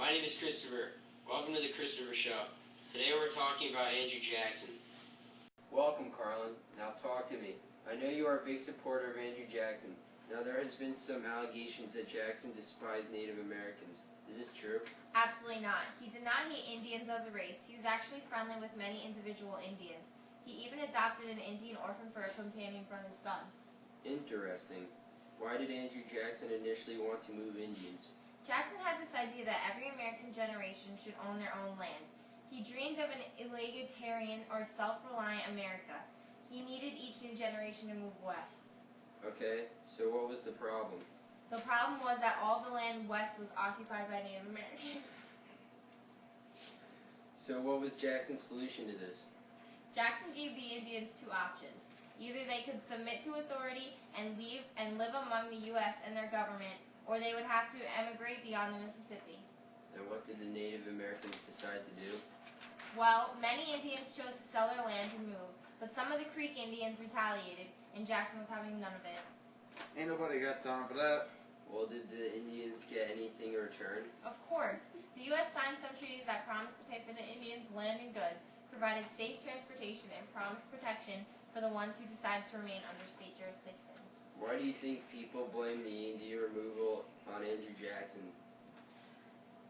My name is Christopher. Welcome to the Christopher Show. Today we're talking about Andrew Jackson. Welcome, Carlin. Now talk to me. I know you are a big supporter of Andrew Jackson. Now there has been some allegations that Jackson despised Native Americans. Is this true? Absolutely not. He did not hate Indians as a race. He was actually friendly with many individual Indians. He even adopted an Indian orphan for a companion for his son. Interesting. Why did Andrew Jackson initially want to move Indians? Jackson had this idea that every American generation should own their own land. He dreamed of an egalitarian or self-reliant America. He needed each new generation to move west. Okay, so what was the problem? The problem was that all the land west was occupied by Native Americans. So what was Jackson's solution to this? Jackson gave the Indians two options. Either they could submit to authority and live among the U.S. and their government, or they would have to emigrate beyond the Mississippi. And what did the Native Americans decide to do? Well, many Indians chose to sell their land and move, but some of the Creek Indians retaliated, and Jackson was having none of it. Ain't nobody got time for that. Well, did the Indians get anything in return? Of course, the U.S. signed some treaties that promised to pay for the Indians' land and goods, provided safe transportation, and promised protection for the ones who decided to remain under state jurisdiction. Why do you think people blame the Indian removal on Andrew Jackson?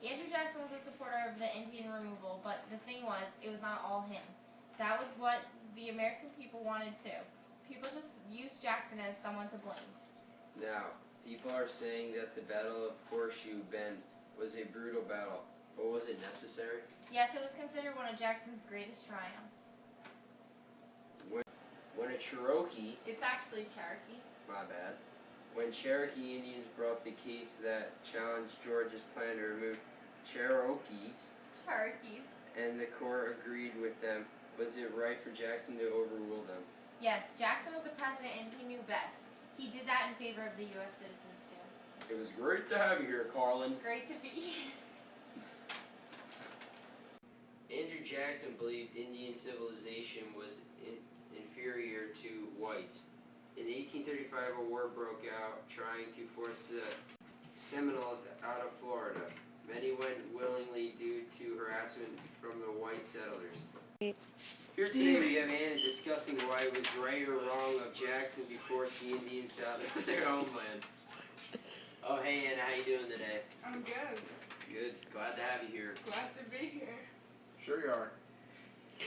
Andrew Jackson was a supporter of the Indian removal, but the thing was, it was not all him. That was what the American people wanted too. People just used Jackson as someone to blame. Now, people are saying that the Battle of Horseshoe Bend was a brutal battle, but was it necessary? Yes, it was considered one of Jackson's greatest triumphs. When a Cherokee... It's actually Cherokee. My bad. When Cherokee Indians brought the case that challenged Georgia's plan to remove Cherokees, and the court agreed with them, was it right for Jackson to overrule them? Yes, Jackson was the president and he knew best. He did that in favor of the U.S. citizens too. It was great to have you here, Carlin. Great to be here. Andrew Jackson believed Indian civilization was inferior to whites. In 1835, a war broke out trying to force the Seminoles out of Florida. Many went willingly due to harassment from the white settlers. Here today we have Anna discussing why it was right or wrong of Jackson to force the Indians out of their homeland. Oh, hey Anna, how you doing today? I'm good. Good. Glad to have you here. Glad to be here. Sure you are.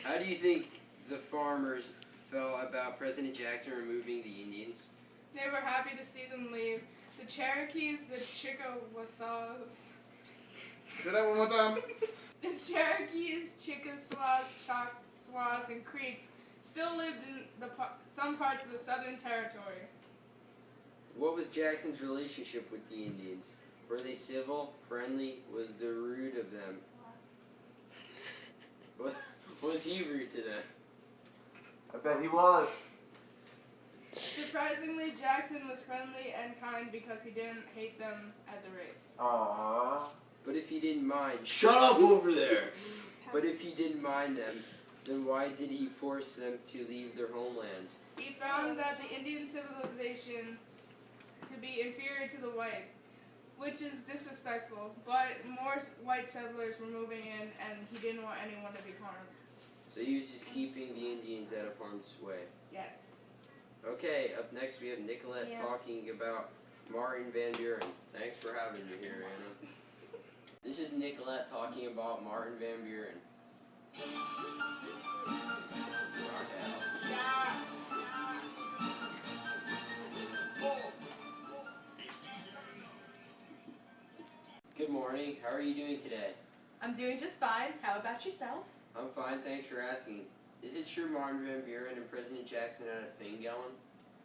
How do you think the farmers felt about President Jackson removing the Indians? They were happy to see them leave. The Cherokees, the Chickasaws. Say that one more time. The Cherokees, Chickasaws, Choctaws, and Creeks still lived in some parts of the Southern Territory. What was Jackson's relationship with the Indians? Were they civil, friendly? Was the rude of them? Was he rude to them? I bet he was. Surprisingly, Jackson was friendly and kind because he didn't hate them as a race. Aww. But if he didn't mind... Shut up over there! But if he didn't mind them, then why did he force them to leave their homeland? He found that the Indian civilization to be inferior to the whites, which is disrespectful, but more white settlers were moving in and he didn't want anyone to be harmed. So he was just keeping the Indians out of harm's way. Yes. Okay, up next we have Nicolette talking about Martin Van Buren. Thanks for having me here, Anna. This is Nicolette talking about Martin Van Buren. Rock out. Good morning. How are you doing today? I'm doing just fine. How about yourself? I'm fine, thanks for asking. Is it true Martin Van Buren and President Jackson had a thing going?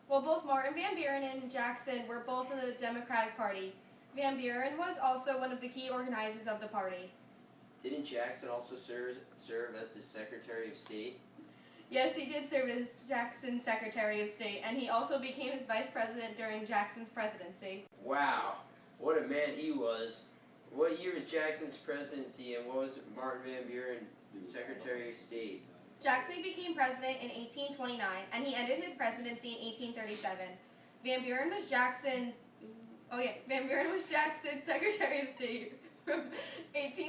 Well, both Martin Van Buren and Jackson were both in the Democratic Party. Van Buren was also one of the key organizers of the party. Didn't Jackson also serve as the Secretary of State? Yes, he did serve as Jackson's Secretary of State, and he also became his vice president during Jackson's presidency. Wow, what a man he was. What year was Jackson's presidency and what was Martin Van Buren Secretary of State? Jackson became president in 1829, and he ended his presidency in 1837. Van Buren was Jackson's Secretary of State from 18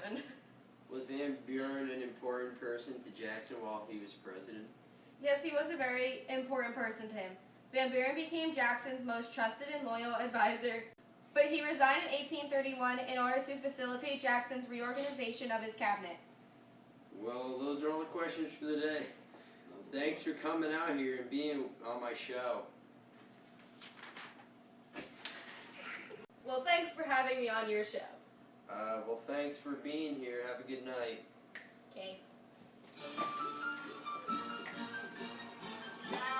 Buren. Was Van Buren an important person to Jackson while he was president? Yes, he was a very important person to him. Van Buren became Jackson's most trusted and loyal advisor, but he resigned in 1831 in order to facilitate Jackson's reorganization of his cabinet. Well, those are all the questions for the day. Thanks for coming out here and being on my show. Well, thanks for having me on your show. Well, thanks for being here. Have a good night. Okay.